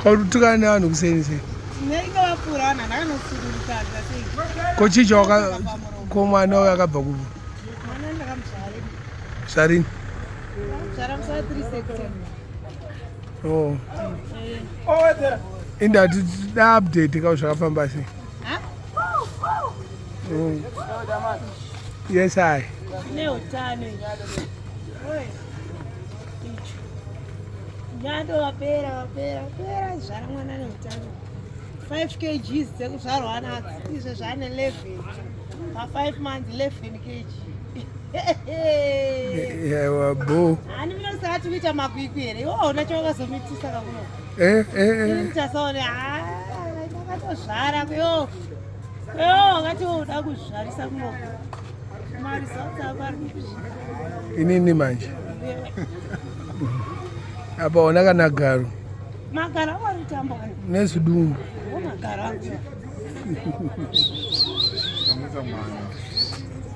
Utukana nevanhu kuseni sei? Kochicha komwana uyo akabva kupi? Zvarini? Oh. Indati da update ka zvakafamba sei? Yes, I. Nyado Haapere zvara mwana neutano 5 kg dzekuzvarwa nadzo izvo zvane 11 pa5 months 11 kg Yawa bo. Ani munosati kuita makwikwi here iwo una chawakazomitisa kakuno tasaone ndakatozvara kweyo wakati uda kuzvarisa kumoko mari zautsaparikupi inini manje apa ona kana garo magaro awaritamba nezvidumbu magaro